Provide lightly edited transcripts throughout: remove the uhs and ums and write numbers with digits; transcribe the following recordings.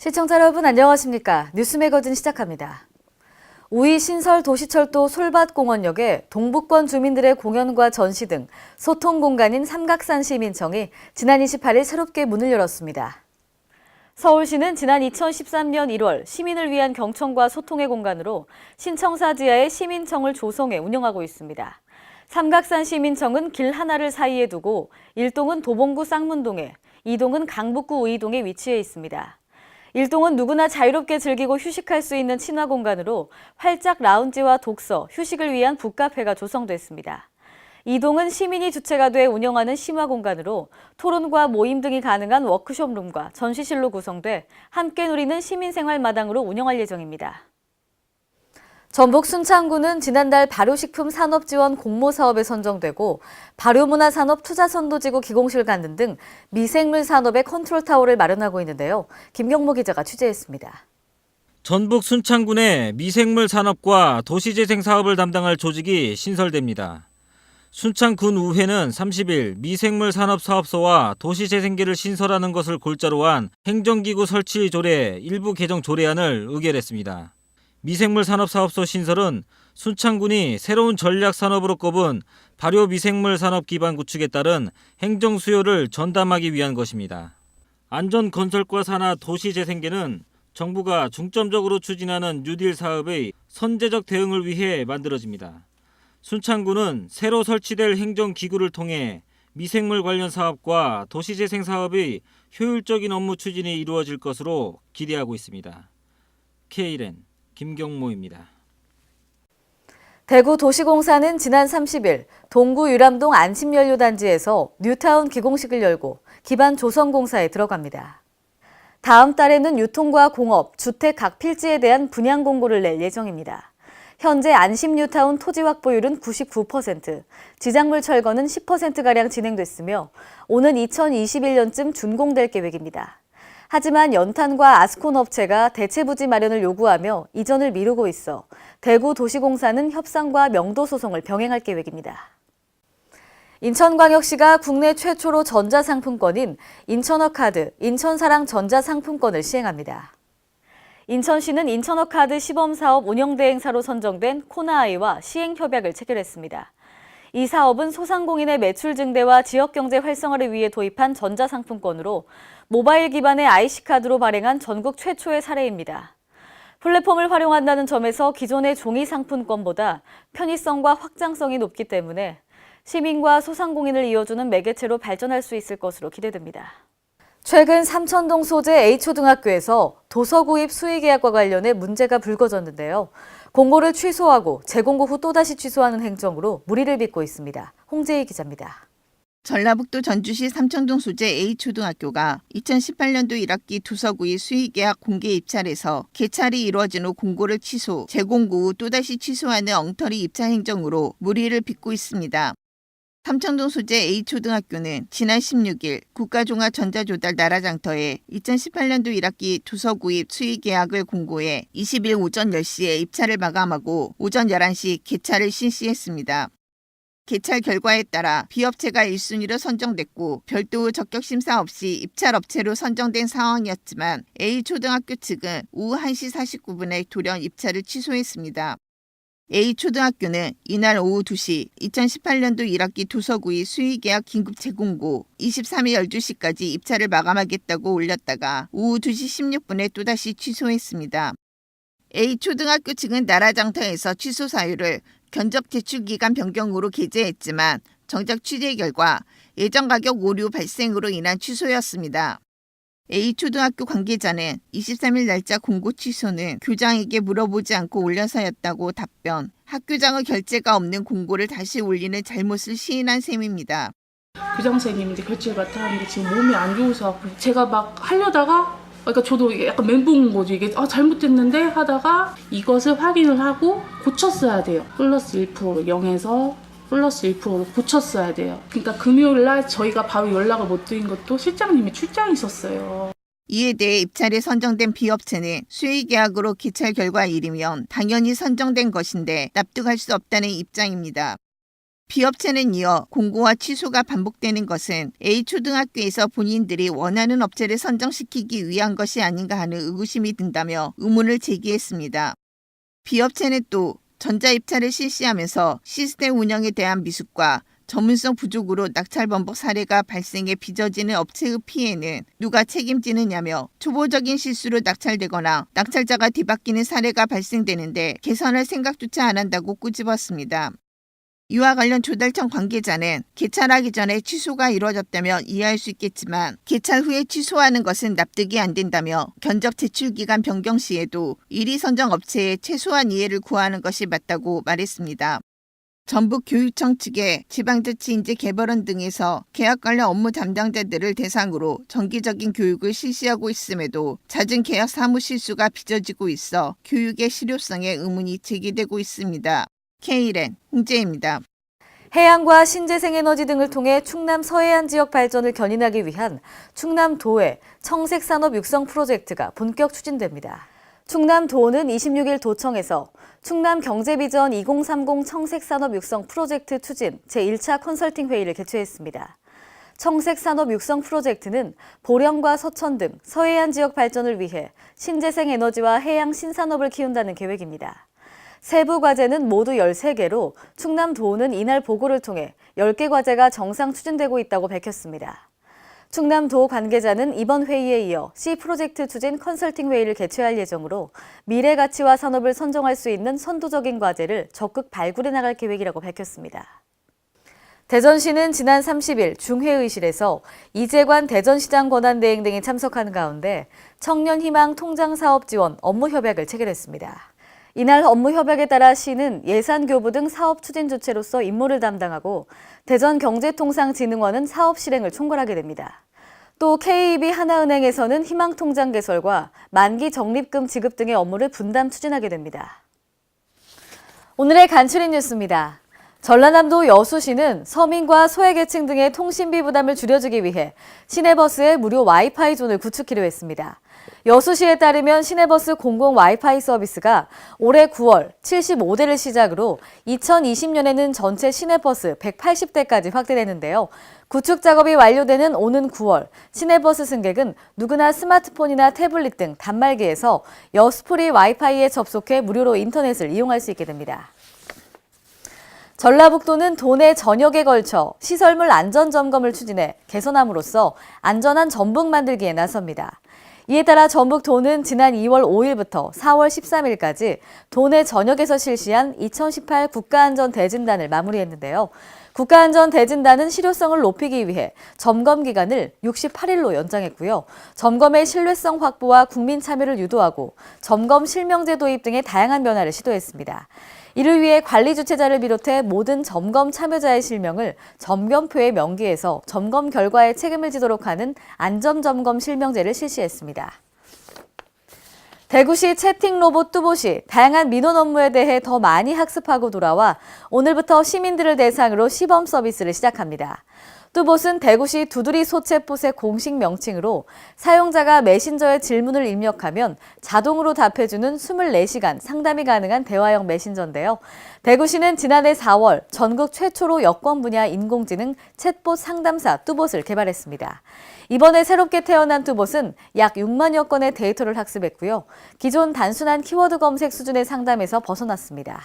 시청자 여러분 안녕하십니까? 뉴스 매거진 시작합니다. 우이 신설 도시철도 솔밭공원역에 동북권 주민들의 공연과 전시 등 소통 공간인 삼각산 시민청이 지난 28일 새롭게 문을 열었습니다. 서울시는 지난 2013년 1월 시민을 위한 경청과 소통의 공간으로 신청사 지하에 시민청을 조성해 운영하고 있습니다. 삼각산 시민청은 길 하나를 사이에 두고 1동은 도봉구 쌍문동에, 2동은 강북구 우이동에 위치해 있습니다. 1동은 누구나 자유롭게 즐기고 휴식할 수 있는 친화 공간으로 활짝 라운지와 독서, 휴식을 위한 북카페가 조성됐습니다. 2동은 시민이 주체가 돼 운영하는 심화 공간으로 토론과 모임 등이 가능한 워크숍룸과 전시실로 구성돼 함께 누리는 시민생활 마당으로 운영할 예정입니다. 전북 순창구는 지난달 발효식품 산업지원 공모사업에 선정되고 발효문화산업 투자선도지구 기공실 갖는 등 미생물 산업의 컨트롤타워를 마련하고 있는데요. 김경모 기자가 취재했습니다. 전북 순창군의 미생물 산업과 도시재생 사업을 담당할 조직이 신설됩니다. 순창군 의회는 30일 미생물 산업 사업소와 도시재생계를 신설하는 것을 골자로 한 행정기구 설치 조례 일부 개정 조례안을 의결했습니다. 미생물 산업 사업소 신설은 순창군이 새로운 전략 산업으로 꼽은 발효 미생물 산업 기반 구축에 따른 행정 수요를 전담하기 위한 것입니다. 안전 건설과 산하 도시재생계는 정부가 중점적으로 추진하는 뉴딜 사업의 선제적 대응을 위해 만들어집니다. 순창군은 새로 설치될 행정기구를 통해 미생물 관련 사업과 도시재생 사업의 효율적인 업무 추진이 이루어질 것으로 기대하고 있습니다. Kren 김경모입니다. 대구도시공사는 지난 30일 동구 유람동 안심연료단지에서 뉴타운 기공식을 열고 기반 조성 공사에 들어갑니다. 다음 달에는 유통과 공업, 주택 각 필지에 대한 분양 공고를 낼 예정입니다. 현재 안심 뉴타운 토지 확보율은 99%, 지작물 철거는 10%가량 진행됐으며 오는 2021년쯤 준공될 계획입니다. 하지만 연탄과 아스콘 업체가 대체 부지 마련을 요구하며 이전을 미루고 있어 대구도시공사는 협상과 명도 소송을 병행할 계획입니다. 인천광역시가 국내 최초로 전자상품권인 인천어카드, 인천사랑 전자상품권을 시행합니다. 인천시는 인천어카드 시범사업 운영대행사로 선정된 코나아이와 시행협약을 체결했습니다. 이 사업은 소상공인의 매출 증대와 지역경제 활성화를 위해 도입한 전자상품권으로 모바일 기반의 IC카드로 발행한 전국 최초의 사례입니다. 플랫폼을 활용한다는 점에서 기존의 종이 상품권보다 편의성과 확장성이 높기 때문에 시민과 소상공인을 이어주는 매개체로 발전할 수 있을 것으로 기대됩니다. 최근 삼천동 소재 A초등학교에서 도서 구입 수의 계약과 관련해 문제가 불거졌는데요. 공고를 취소하고 재공고 후 또다시 취소하는 행정으로 물의를 빚고 있습니다. 홍재희 기자입니다. 전라북도 전주시 삼천동 소재 A초등학교가 2018년도 1학기 도서 구입 수의 계약 공개 입찰에서 개찰이 이루어진 후 공고를 취소, 재공고 후 또다시 취소하는 엉터리 입찰 행정으로 물의를 빚고 있습니다. 삼천동 소재 A초등학교는 지난 16일 국가종합전자조달 나라장터에 2018년도 1학기 도서 구입 수의 계약을 공고해 20일 오전 10시에 입찰을 마감하고 오전 11시 개찰을 실시했습니다. 개찰 결과에 따라 B업체가 1순위로 선정됐고 별도 적격 심사 없이 입찰업체로 선정된 상황이었지만 A초등학교 측은 오후 1시 49분에 돌연 입찰을 취소했습니다. A초등학교는 이날 오후 2시 2018년도 1학기 도서 구입 수의 계약 긴급 재공고 23일 12시까지 입찰을 마감하겠다고 올렸다가 오후 2시 16분에 또다시 취소했습니다. A초등학교 측은 나라장터에서 취소 사유를 견적 제출 기간 변경으로 게재했지만 정작 취재 결과 예정 가격 오류 발생으로 인한 취소였습니다. A초등학교 관계자는 23일 날짜 공고 취소는 교장에게 물어보지 않고 올려서였다고 답변, 학교장의 결재가 없는 공고를 다시 올리는 잘못을 시인한 셈입니다. 교장 선생님이 결제를 맡았는데 지금 몸이 안 좋으셔서 제가 막 하려다가 그러니까 저도 이게 약간 멘붕 온 거죠. 이게 잘못됐는데 하다가 이것을 확인을 하고 고쳤어야 돼요. 플러스 1% 0에서 플러스 1%로 고쳤어야 돼요. 그러니까 금요일날 저희가 바로 연락을 못 드린 것도 실장님이 출장이셨어요. 이에 대해 입찰에 선정된 B업체는 수의 계약으로 개찰 결과 일이면 당연히 선정된 것인데 납득할 수 없다는 입장입니다. B업체는 이어 공고와 취소가 반복되는 것은 A초등학교에서 본인들이 원하는 업체를 선정시키기 위한 것이 아닌가 하는 의구심이 든다며 의문을 제기했습니다. B업체는 또 전자입찰을 실시하면서 시스템 운영에 대한 미숙과 전문성 부족으로 낙찰 번복 사례가 발생해 빚어지는 업체의 피해는 누가 책임지느냐며 초보적인 실수로 낙찰되거나 낙찰자가 뒤바뀌는 사례가 발생되는데 개선할 생각조차 안 한다고 꼬집었습니다. 이와 관련 조달청 관계자는 개찰하기 전에 취소가 이루어졌다면 이해할 수 있겠지만 개찰 후에 취소하는 것은 납득이 안 된다며 견적 제출기간 변경 시에도 1위 선정 업체에 최소한 이해를 구하는 것이 맞다고 말했습니다. 전북교육청 측의 지방자치인재개발원 등에서 계약 관련 업무 담당자들을 대상으로 정기적인 교육을 실시하고 있음에도 잦은 계약 사무 실수가 빚어지고 있어 교육의 실효성에 의문이 제기되고 있습니다. K랜 홍재입니다. 해양과 신재생에너지 등을 통해 충남 서해안 지역 발전을 견인하기 위한 충남도의 청색산업 육성 프로젝트가 본격 추진됩니다. 충남도는 26일 도청에서 충남경제비전 2030 청색산업 육성 프로젝트 추진 제1차 컨설팅 회의를 개최했습니다. 청색산업 육성 프로젝트는 보령과 서천 등 서해안 지역 발전을 위해 신재생에너지와 해양 신산업을 키운다는 계획입니다. 세부 과제는 모두 13개로 충남도는 이날 보고를 통해 10개 과제가 정상 추진되고 있다고 밝혔습니다. 충남도 관계자는 이번 회의에 이어 C 프로젝트 추진 컨설팅 회의를 개최할 예정으로 미래 가치와 산업을 선정할 수 있는 선도적인 과제를 적극 발굴해 나갈 계획이라고 밝혔습니다. 대전시는 지난 30일 중회의실에서 이재관 대전시장 권한대행 등이 참석하는 가운데 청년희망 통장사업 지원 업무 협약을 체결했습니다. 이날 업무 협약에 따라 시는 예산교부 등 사업 추진 주체로서 임무를 담당하고 대전경제통상진흥원은 사업 실행을 총괄하게 됩니다. 또 KB 하나은행에서는 희망통장 개설과 만기 적립금 지급 등의 업무를 분담 추진하게 됩니다. 오늘의 간추린 뉴스입니다. 전라남도 여수시는 서민과 소외계층 등의 통신비 부담을 줄여주기 위해 시내버스에 무료 와이파이 존을 구축키로 했습니다. 여수시에 따르면 시내버스 공공 와이파이 서비스가 올해 9월 75대를 시작으로 2020년에는 전체 시내버스 180대까지 확대되는데요. 구축 작업이 완료되는 오는 9월 시내버스 승객은 누구나 스마트폰이나 태블릿 등 단말기에서 여수프리 와이파이에 접속해 무료로 인터넷을 이용할 수 있게 됩니다. 전라북도는 도내 전역에 걸쳐 시설물 안전점검을 추진해 개선함으로써 안전한 전북 만들기에 나섭니다. 이에 따라 전북도는 지난 2월 5일부터 4월 13일까지 도내 전역에서 실시한 2018 국가안전대진단을 마무리했는데요. 국가안전대진단은 실효성을 높이기 위해 점검 기간을 68일로 연장했고요. 점검의 신뢰성 확보와 국민 참여를 유도하고 점검 실명제 도입 등의 다양한 변화를 시도했습니다. 이를 위해 관리 주체자를 비롯해 모든 점검 참여자의 실명을 점검표에 명기해서 점검 결과에 책임을 지도록 하는 안전점검 실명제를 실시했습니다. 대구시 채팅 로봇 뚜봇이 다양한 민원 업무에 대해 더 많이 학습하고 돌아와 오늘부터 시민들을 대상으로 시범 서비스를 시작합니다. 뚜봇은 대구시 두드리 소챗봇의 공식 명칭으로 사용자가 메신저에 질문을 입력하면 자동으로 답해주는 24시간 상담이 가능한 대화형 메신저인데요. 대구시는 지난해 4월 전국 최초로 여권 분야 인공지능 챗봇 상담사 뚜봇을 개발했습니다. 이번에 새롭게 태어난 뚜봇은 약 6만여 건의 데이터를 학습했고요. 기존 단순한 키워드 검색 수준의 상담에서 벗어났습니다.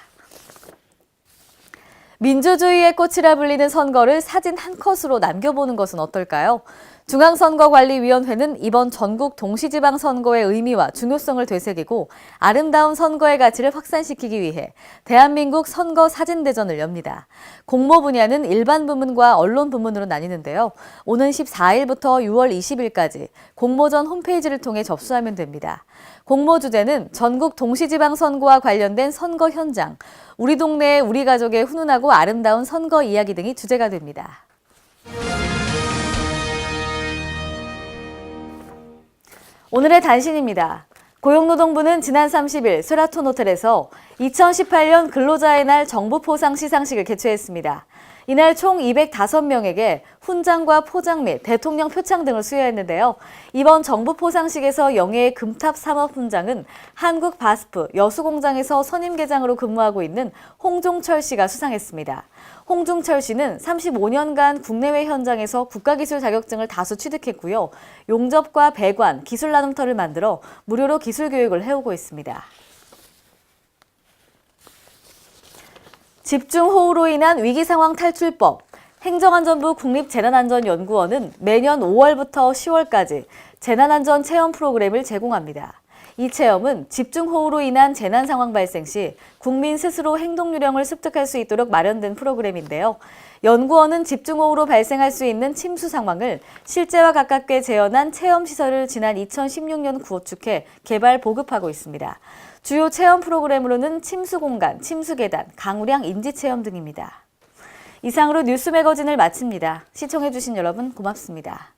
민주주의의 꽃이라 불리는 선거를 사진 한 컷으로 남겨보는 것은 어떨까요? 중앙선거관리위원회는 이번 전국 동시지방선거의 의미와 중요성을 되새기고 아름다운 선거의 가치를 확산시키기 위해 대한민국 선거 사진대전을 엽니다. 공모 분야는 일반 부문과 언론 부문으로 나뉘는데요. 오는 14일부터 6월 20일까지 공모전 홈페이지를 통해 접수하면 됩니다. 공모 주제는 전국 동시지방선거와 관련된 선거 현장, 우리 동네의 우리 가족의 훈훈하고 아름다운 선거 이야기 등이 주제가 됩니다. 오늘의 단신입니다. 고용노동부는 지난 30일 쉐라톤 호텔에서 2018년 근로자의 날 정부 포상 시상식을 개최했습니다. 이날 총 205명에게 훈장과 포장 및 대통령 표창 등을 수여했는데요. 이번 정부 포상식에서 영예의 금탑 산업훈장은 한국 바스프 여수공장에서 선임계장으로 근무하고 있는 홍종철 씨가 수상했습니다. 홍종철 씨는 35년간 국내외 현장에서 국가기술 자격증을 다수 취득했고요. 용접과 배관, 기술 나눔터를 만들어 무료로 기술 교육을 해오고 있습니다. 집중호우로 인한 위기상황 탈출법. 행정안전부 국립재난안전연구원은 매년 5월부터 10월까지 재난안전 체험 프로그램을 제공합니다. 이 체험은 집중호우로 인한 재난 상황 발생 시 국민 스스로 행동 요령을 습득할 수 있도록 마련된 프로그램인데요. 연구원은 집중호우로 발생할 수 있는 침수 상황을 실제와 가깝게 재현한 체험시설을 지난 2016년 구축해 개발 보급하고 있습니다. 주요 체험 프로그램으로는 침수공간, 침수계단, 강우량 인지체험 등입니다. 이상으로 뉴스 매거진을 마칩니다. 시청해주신 여러분 고맙습니다.